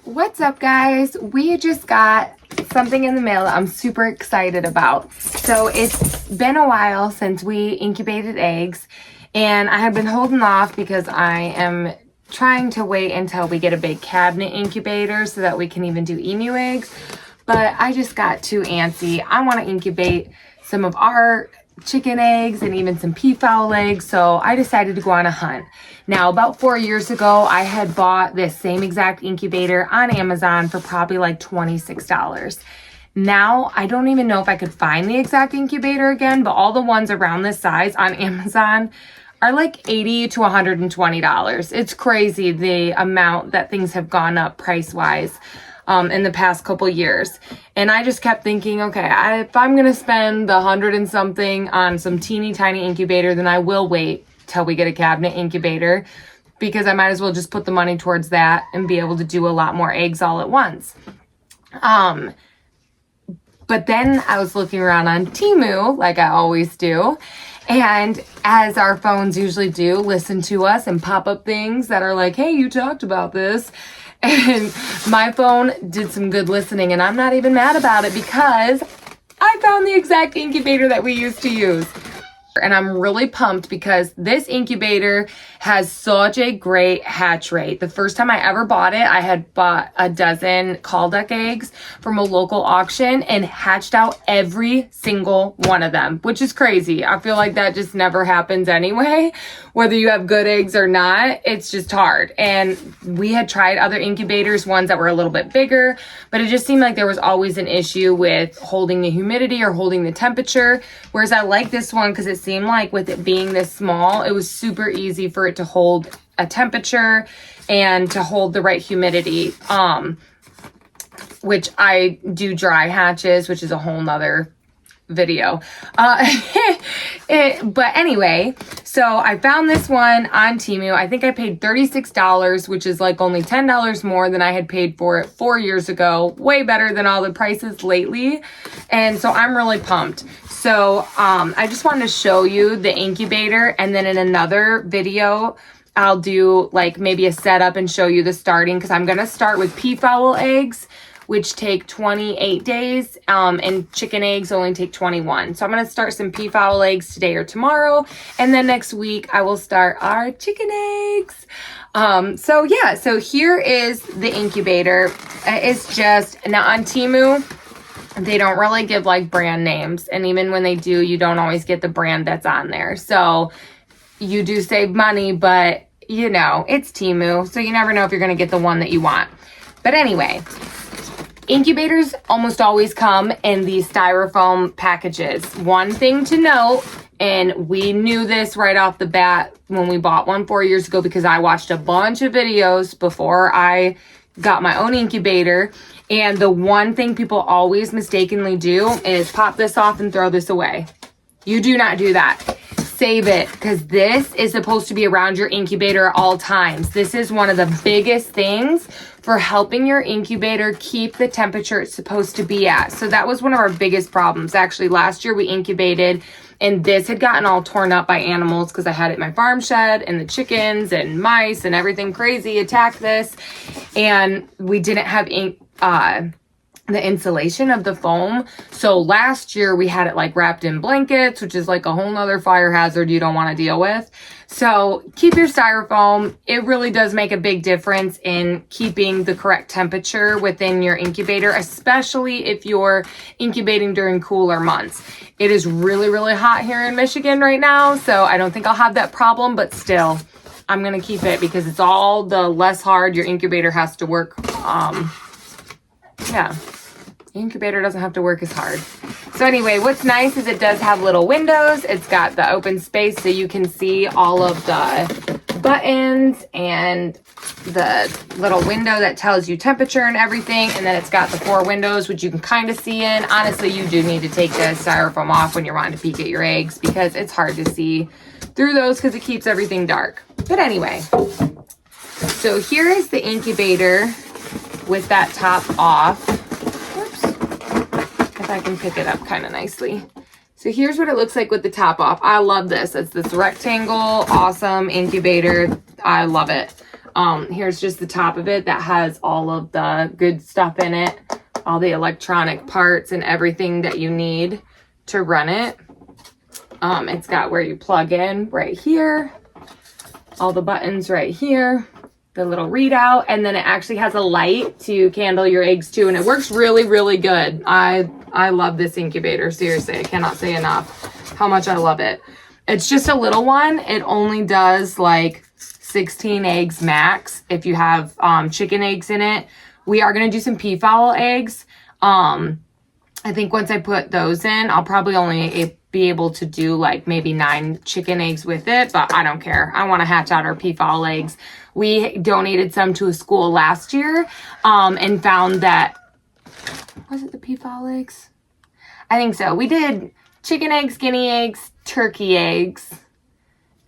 What's up, guys? We just got something in the mail that I'm super excited about. So it's been a while since we incubated eggs, and I have been holding off because I am trying to wait until we get a big cabinet incubator so that we can even do emu eggs. But I just got too antsy. I want to incubate some of our chicken eggs and even some peafowl eggs, so I decided to go on a hunt. Now, about 4 years ago, I had bought this same exact incubator on Amazon for probably like $26. Now, I don't even know if I could find the exact incubator again, but all the ones around this size on Amazon are like $80 to $120. It's crazy the amount that things have gone up price-wise in the past couple years. And I just kept thinking, okay, if I'm gonna spend the 100 and something on some teeny tiny incubator, then I will wait till we get a cabinet incubator, because I might as well just put the money towards that and be able to do a lot more eggs all at once. But then I was looking around on Temu, like I always do, and as our phones usually do, listen to us and pop up things that are like, hey, you talked about this. And my phone did some good listening, and I'm not even mad about it because I found the exact incubator that we used to use. And I'm really pumped because this incubator has such a great hatch rate. The first time I ever bought it, I had bought a dozen call duck eggs from a local auction and hatched out every single one of them, which is crazy. I feel like that just never happens anyway. Whether you have good eggs or not, it's just hard. And we had tried other incubators, ones that were a little bit bigger, but it just seemed like there was always an issue with holding the humidity or holding the temperature. Whereas I like this one because it seemed like with it being this small, it was super easy for it to hold a temperature and to hold the right humidity. Which I do dry hatches, which is a whole nother video. But anyway, so I found this one on Temu. I think I paid $36, which is like only $10 more than I had paid for it 4 years ago. Way better than all the prices lately. And so I'm really pumped. So I just wanted to show you the incubator, and then in another video, I'll do like maybe a setup and show you the starting, because I'm going to start with peafowl eggs, which take 28 days, and chicken eggs only take 21. So I'm going to start some peafowl eggs today or tomorrow, and then next week I will start our chicken eggs. So here is the incubator. It's just, now on Temu, they don't really give like brand names, and even when they do, you don't always get the brand that's on there. So you do save money, but you know, it's Temu, so you never know if you're going to get the one that you want. But anyway, incubators almost always come in these styrofoam packages. One thing to note, and we knew this right off the bat when we bought one 4 years ago, because I watched a bunch of videos before I got my own incubator, and the one thing people always mistakenly do is pop this off and throw this away. You do not do that. Save it, because this is supposed to be around your incubator at all times. This is one of the biggest things for helping your incubator keep the temperature it's supposed to be at. So that was one of our biggest problems. Actually, last year we incubated, and this had gotten all torn up by animals because I had it in my farm shed, and the chickens and mice and everything crazy attacked this. And we didn't have the insulation of the foam. So last year we had it like wrapped in blankets, which is like a whole nother fire hazard you don't want to deal with. So keep your styrofoam. It really does make a big difference in keeping the correct temperature within your incubator, especially if you're incubating during cooler months. It is really, really hot here in Michigan right now, so I don't think I'll have that problem, but still, I'm going to keep it because it's all the less hard your incubator has to work. Yeah, the incubator doesn't have to work as hard. So anyway, what's nice is it does have little windows. It's got the open space so you can see all of the buttons and the little window that tells you temperature and everything. And then it's got the 4 windows, which you can kind of see in. Honestly, you do need to take the styrofoam off when you're wanting to peek at your eggs, because it's hard to see through those because it keeps everything dark. But anyway, so here is the incubator with that top off. Whoops. If I can pick it up kind of nicely. So here's what it looks like with the top off. I love this. It's this rectangle, awesome incubator. I love it. Here's just the top of it that has all of the good stuff in it, all the electronic parts and everything that you need to run it. It's got where you plug in right here, all the buttons right here, the little readout, and then it actually has a light to candle your eggs too, and it works really, really good. I love this incubator. Seriously, I cannot say enough how much I love it. It's just a little one. It only does like 16 eggs max if you have chicken eggs in it. We are going to do some peafowl eggs. I think once I put those in, I'll probably only be able to do like maybe 9 chicken eggs with it, but I don't care. I want to hatch out our peafowl eggs. We donated some to a school last year and found that, was it the peafowl eggs? I think so. We did chicken eggs, guinea eggs, turkey eggs.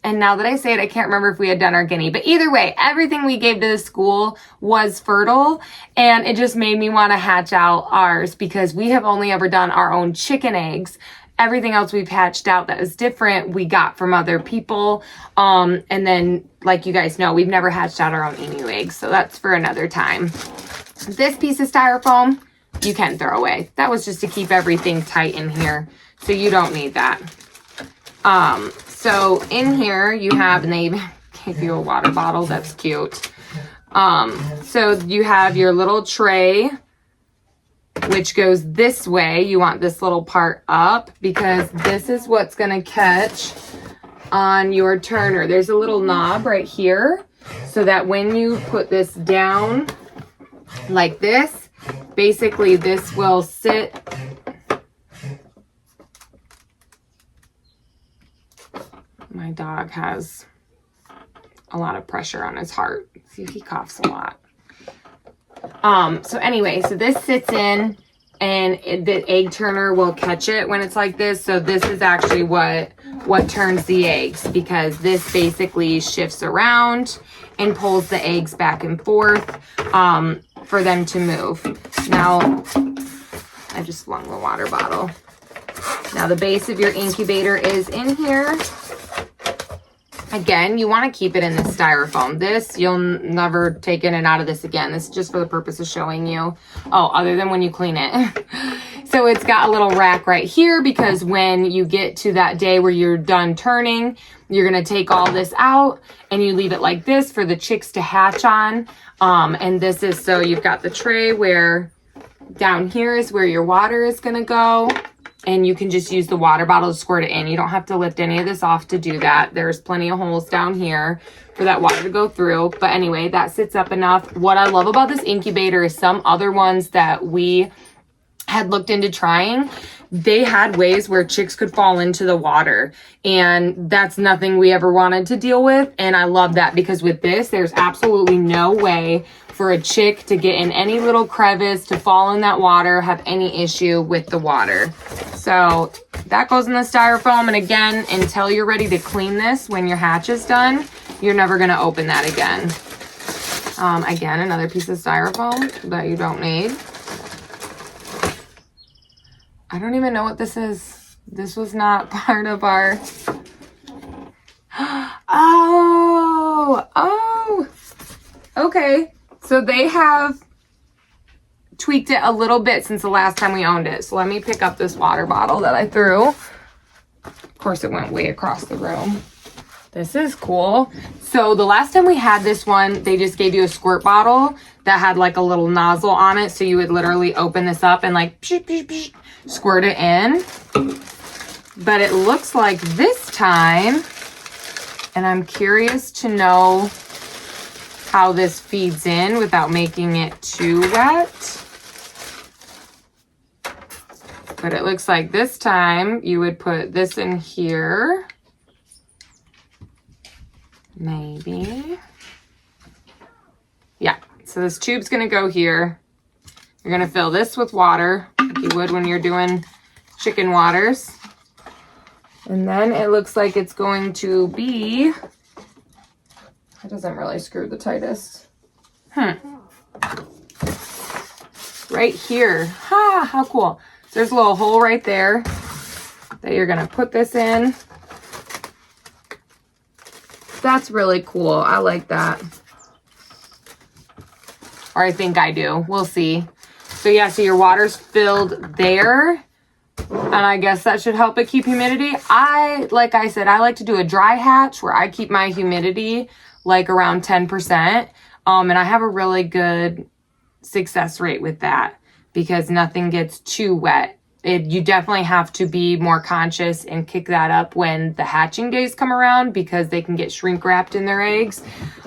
And now that I say it, I can't remember if we had done our guinea. But either way, everything we gave to the school was fertile. And it just made me want to hatch out ours because we have only ever done our own chicken eggs. Everything else we've hatched out that was different, we got from other people. And then, like you guys know, we've never hatched out our own emu eggs. So that's for another time. This piece of styrofoam, you can throw away. That was just to keep everything tight in here. So you don't need that. So in here you have, and they even gave you a water bottle. That's cute. So you have your little tray, which goes this way. You want this little part up because this is what's going to catch on your turner. There's a little knob right here so that when you put this down like this, basically this will sit My dog has a lot of pressure on his heart. See, he coughs a lot. So anyway, so this sits in and the egg turner will catch it when it's like this. So this is actually what turns the eggs, because this basically shifts around and pulls the eggs back and forth for them to move. Now, I just flung the water bottle. Now the base of your incubator is in here. Again, you want to keep it in this styrofoam. This, you'll never take in and out of this again. This is just for the purpose of showing you. Oh, other than when you clean it. So it's got a little rack right here because when you get to that day where you're done turning, you're going to take all this out and you leave it like this for the chicks to hatch on. And this is, so you've got the tray where down here is where your water is going to go. And you can just use the water bottle to squirt it in. You don't have to lift any of this off to do that. There's plenty of holes down here for that water to go through. But anyway, that sits up enough. What I love about this incubator is some other ones that we had looked into trying, they had ways where chicks could fall into the water. And that's nothing we ever wanted to deal with. And I love that because with this, there's absolutely no way for a chick to get in any little crevice, to fall in that water, have any issue with the water. So that goes in the styrofoam. And again, until you're ready to clean this, when your hatch is done, you're never going to open that again. Again, another piece of styrofoam that you don't need. I don't even know what this is. This was not part of our... Oh, okay. So they have tweaked it a little bit since the last time we owned it. So let me pick up this water bottle that I threw. Of course, it went way across the room. This is cool. So the last time we had this one, they just gave you a squirt bottle that had like a little nozzle on it. So you would literally open this up and like psh, psh, psh, squirt it in. But it looks like this time, and I'm curious to know how this feeds in without making it too wet. But it looks like this time you would put this in here. Maybe. Yeah, so this tube's gonna go here. You're gonna fill this with water, like you would when you're doing chicken waters. And then it looks like it's going to be, it doesn't really screw the tightest. Right here. Ha, how cool. So there's a little hole right there that you're gonna put this in. That's really cool. I like that. or I think I do. We'll see. So yeah, so your water's filled there. And I guess that should help it keep humidity. Like I said, I like to do a dry hatch where I keep my humidity like around 10%. And I have a really good success rate with that because nothing gets too wet. You definitely have to be more conscious and kick that up when the hatching days come around because they can get shrink wrapped in their eggs.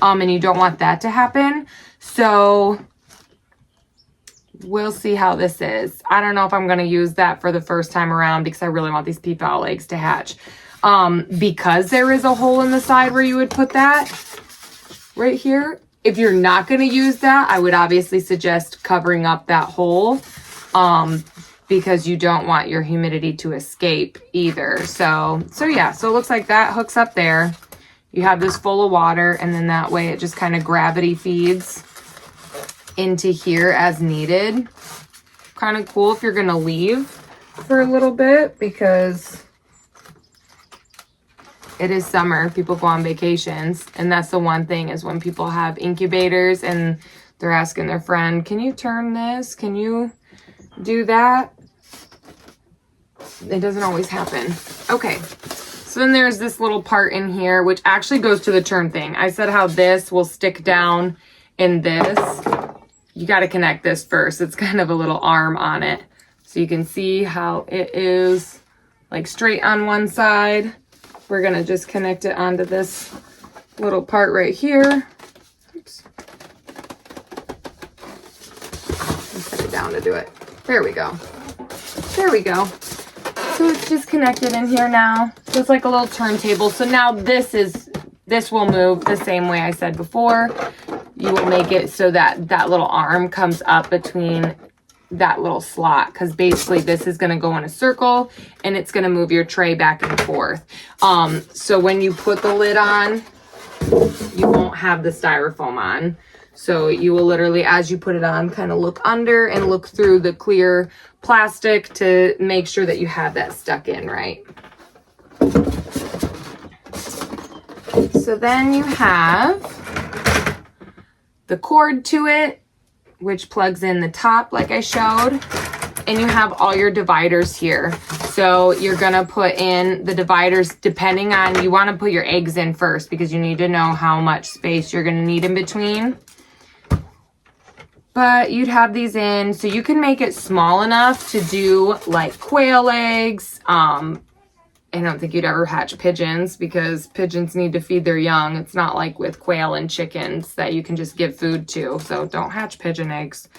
And you don't want that to happen. So we'll see how this is. I don't know if I'm going to use that for the first time around because I really want these peafowl eggs to hatch. Because there is a hole in the side where you would put that right here. If you're not going to use that, I would obviously suggest covering up that hole because you don't want your humidity to escape either. So yeah, so it looks like that hooks up there. You have this full of water and then that way it just kind of gravity feeds into here as needed. Kind of cool if you're going to leave for a little bit because it is summer. People go on vacations. And that's the one thing is when people have incubators and they're asking their friend, can you turn this? Can you do that? It doesn't always happen. Okay. So then there's this little part in here, which actually goes to the turn thing. I said how this will stick down in this. You got to connect this first. It's kind of a little arm on it. So you can see how it is like straight on one side. We're going to just connect it onto this little part right here. Oops. Set it down to do it. There we go. There we go. So it's just connected in here now. So it's like a little turntable. So now this will move the same way I said before. You will make it so that that little arm comes up between that little slot because basically this is going to go in a circle and it's going to move your tray back and forth. So when you put the lid on, you won't have the styrofoam on. So you will literally, as you put it on, kind of look under and look through the clear plastic to make sure that you have that stuck in right. So then you have the cord to it, which plugs in the top like I showed, and you have all your dividers here. So you're gonna put in the dividers depending on, you wanna put your eggs in first because you need to know how much space you're gonna need in between. But you'd have these in, so you can make it small enough to do like quail eggs. I don't think you'd ever hatch pigeons because pigeons need to feed their young. It's not like with quail and chickens that you can just give food to. So don't hatch pigeon eggs.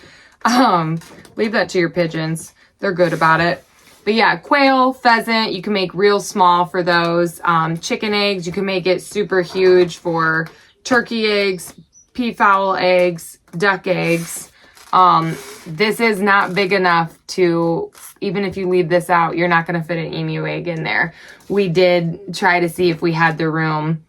Leave that to your pigeons. They're good about it. But yeah, quail, pheasant, you can make real small for those. Chicken eggs, you can make it super huge for turkey eggs, peafowl eggs, duck eggs. This is not big enough to, even if you leave this out, you're not going to fit an emu egg in there. We did try to see if we had the room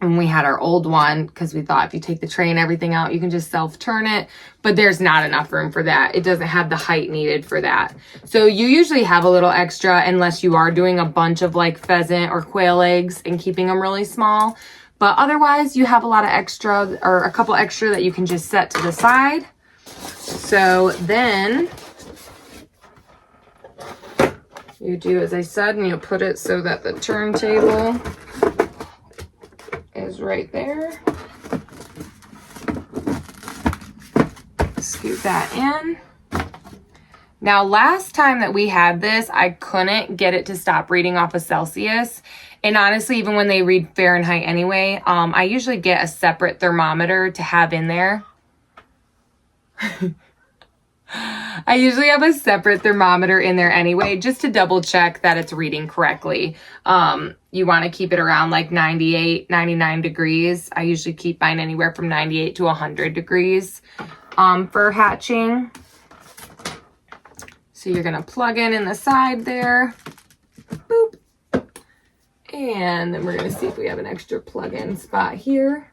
and we had our old one because we thought if you take the tray and everything out, you can just self-turn it, but there's not enough room for that. It doesn't have the height needed for that. So you usually have a little extra unless you are doing a bunch of like pheasant or quail eggs and keeping them really small. But otherwise you have a lot of extra or a couple extra that you can just set to the side. So then you do as I said, and you put it so that the turntable is right there. Scoot that in. Now, last time that we had this, I couldn't get it to stop reading off of Celsius. And honestly, even when they read Fahrenheit anyway, I usually get a separate thermometer to have in there. I usually have a separate thermometer in there anyway, just to double check that it's reading correctly. You want to keep it around like 98, 99 degrees. I usually keep mine anywhere from 98 to 100 degrees for hatching. So you're going to plug in the side there. Boop. And then we're going to see if we have an extra plug-in spot here.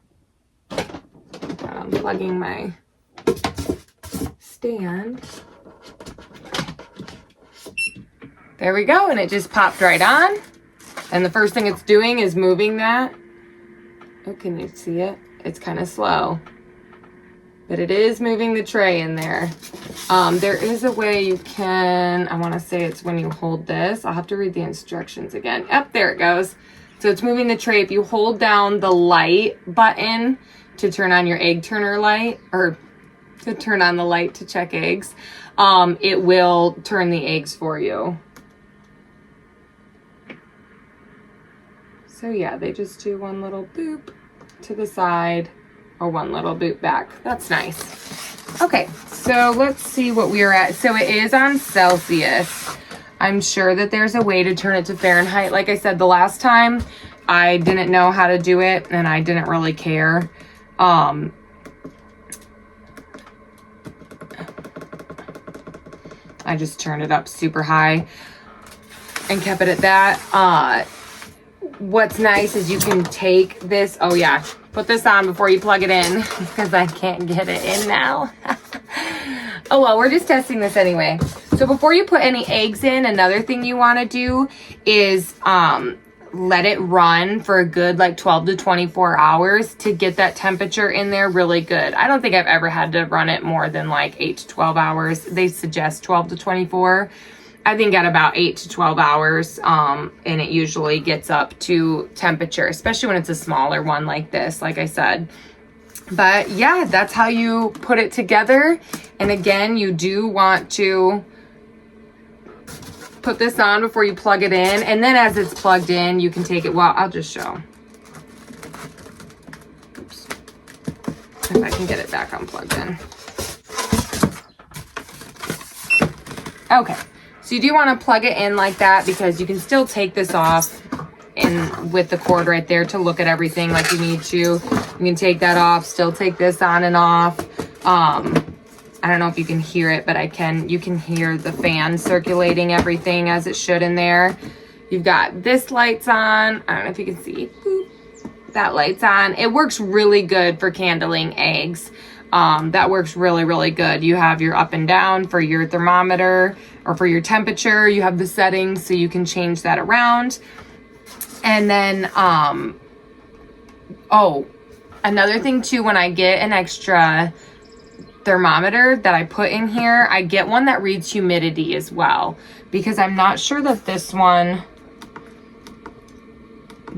I'm plugging my stand. There we go, and it just popped right on. And the first thing it's doing is moving that. Oh, can you see it? It's kind of slow. but it is moving the tray in there. There is a way you can, I want to say it's when you hold this. I'll have to read the instructions again. Yep, there it goes. So it's moving the tray. If you hold down the light button to turn on your egg turner light, or to turn on the light to check eggs, it will turn the eggs for you. So yeah, they just do one little boop to the side or one little boop back. That's nice. Okay, so let's see what we are at. So it is on Celsius. I'm sure that there's a way to turn it to Fahrenheit. Like I said, the last time I didn't know how to do it and I didn't really care. I just turned it up super high and kept it at that. What's nice is you can take this, oh yeah, put this on before you plug it in because I can't get it in now. Oh well, we're just testing this anyway. So before you put any eggs in, another thing you want to do is let it run for a good like 12 to 24 hours to get that temperature in there really good. I don't think I've ever had to run it more than like 8 to 12 hours. They suggest 12 to 24. I think at about 8 to 12 hours, and it usually gets up to temperature, especially when it's a smaller one like this, like I said. But yeah, that's how you put it together. And again, you do want to put this on before you plug it in. And then as it's plugged in, you can take it, well, I'll just show. Oops. If I can get it back unplugged in. Okay. So you do want to plug it in like that because you can still take this off and with the cord right there to look at everything like you need to. You can take that off, still take this on and off. I don't know if you can hear it, but you can hear the fan circulating everything as it should in there. You've got this light's on. I don't know if you can see. Boop. That light's on. It works really good for candling eggs. That works really, really good. You have your up and down for your thermometer or for your temperature. You have the settings so you can change that around. And then, another thing too, when I get an extra thermometer that I put in here, I get one that reads humidity as well, because I'm not sure that this one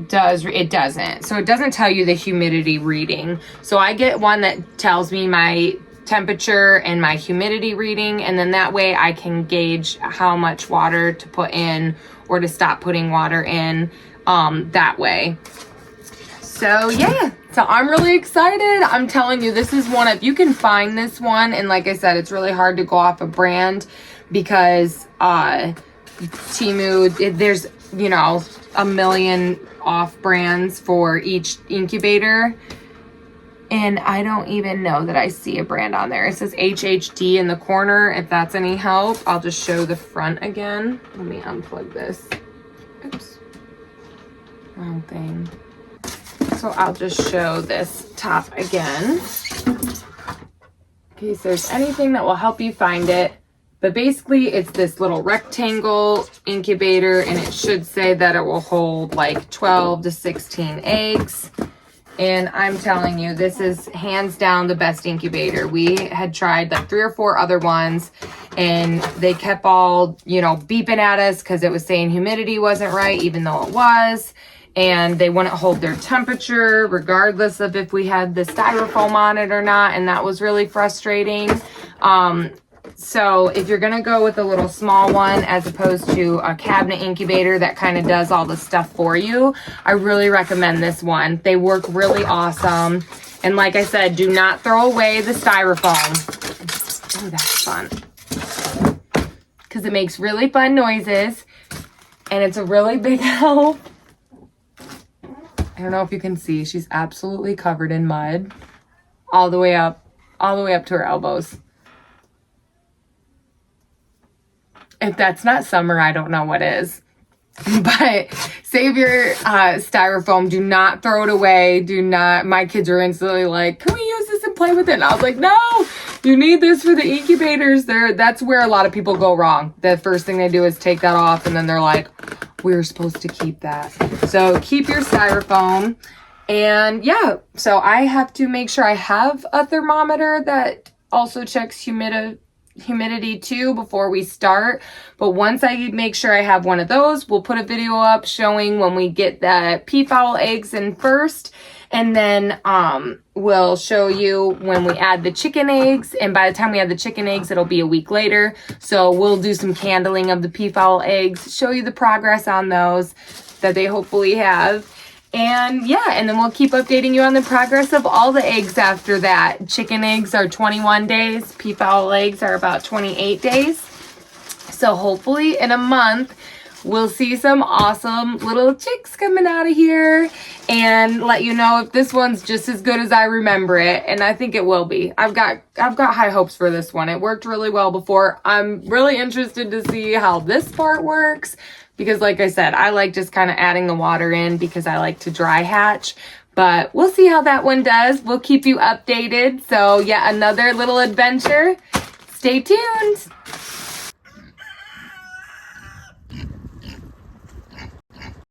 doesn't. So it doesn't tell you the humidity reading. So I get one that tells me my temperature and my humidity reading, and then that way I can gauge how much water to put in or to stop putting water in that way. So yeah, so I'm really excited. I'm telling you, this is one, if you can find this one, and like I said, it's really hard to go off a brand because Temu, there's, you know, a million off brands for each incubator, and I don't even know that I see a brand on there. It says HHD in the corner. If that's any help, I'll just show the front again. Let me unplug this. Oops, wrong thing. So I'll just show this top again in case there's anything that will help you find it. But basically it's this little rectangle incubator, and it should say that it will hold like 12 to 16 eggs. And I'm telling you, this is hands down the best incubator. We had tried like 3 or 4 other ones, and they kept all, you know, beeping at us because it was saying humidity wasn't right, even though it was. And they wouldn't hold their temperature regardless of if we had the styrofoam on it or not. And that was really frustrating. So if you're going to go with a little small one as opposed to a cabinet incubator that kind of does all the stuff for you, I really recommend this one. They work really awesome. And like I said, do not throw away the styrofoam. Oh, that's fun. Because it makes really fun noises. And it's a really big help. I don't know if you can see, she's absolutely covered in mud all the way up to her elbows. If that's not summer, I don't know what is. But save your styrofoam. Do not throw it away. Do not. My kids are instantly like, can we use this and play with it? And I was like, no, you need this for the incubators. That's where a lot of people go wrong. The first thing they do is take that off, and then they're like, we're supposed to keep that. So keep your styrofoam. And yeah, so I have to make sure I have a thermometer that also checks humidity too before we start. But once I make sure I have one of those, we'll put a video up showing when we get the peafowl eggs in first. And then we'll show you when we add the chicken eggs. And by the time we add the chicken eggs, it'll be a week later. So we'll do some candling of the peafowl eggs, show you the progress on those that they hopefully have. And yeah, and then we'll keep updating you on the progress of all the eggs after that. Chicken eggs are 21 days. Peafowl eggs are about 28 days. So hopefully in a month, we'll see some awesome little chicks coming out of here and let you know if this one's just as good as I remember it. And I think it will be. I've got high hopes for this one. It worked really well before. I'm really interested to see how this part works because like I said, I like just kind of adding the water in because I like to dry hatch. But we'll see how that one does. We'll keep you updated. So yeah, another little adventure. Stay tuned.